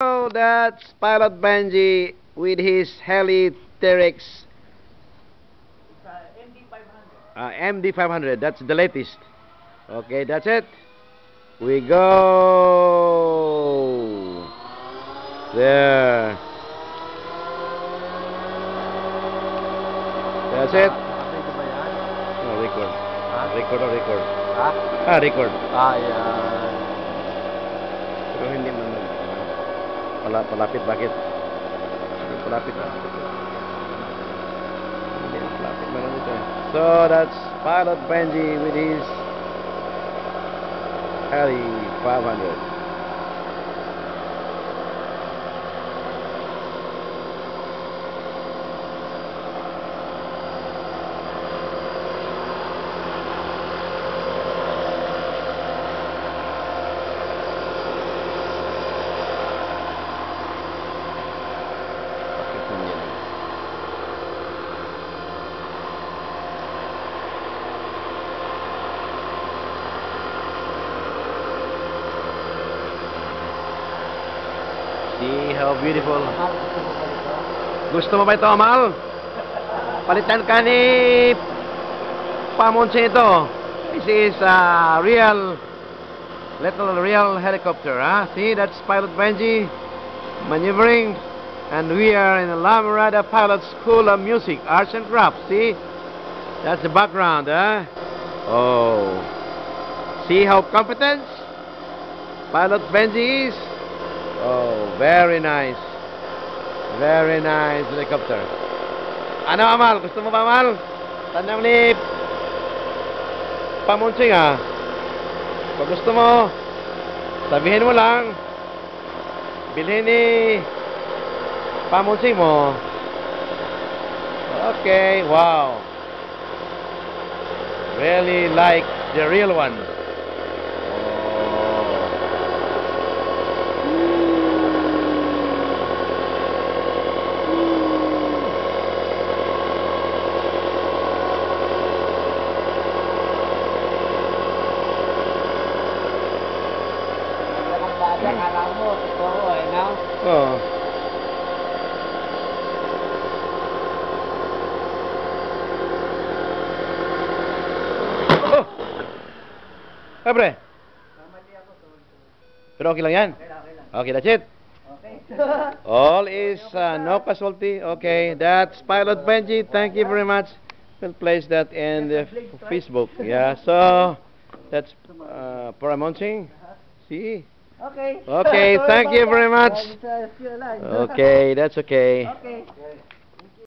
So that's Pilot Benji with his Heli T-Rex MD500. That's the latest. Okay, that's it. We go there. That's it. No, record. Record or record? Record. Yan. Pero hindi man palapit. Bakit? Palapit na. Hindi palapit man dito. So that's Pilot Benji with his Heli 500. See how beautiful. Gusto mo ba ito, Amal? Palitan ka ni Pamonsi ito. This is a little real helicopter. See, that's Pilot Benji maneuvering. And we are in the La Mirada Pilot School of Music, Arts and Crafts. See, that's the background. Oh, see how competent Pilot Benji is. Oh, very nice. Very nice helicopter. Ano, Amal? Gusto mo ba, Amal? Tanong ni Pamunsing, Kung gusto mo, sabihin mo lang. Bilhin ni Pamunsing mo. Okay, wow. Really like the real one. Oh. Pre. Pero okay lang yan? Okay, that's it. All is no casualty. Okay, that's Pilot Benji. Thank you very much. We'll place that in the Facebook. Yeah, so that's for announcing. See? Okay. Okay, thank you very much. Okay, that's okay. Okay.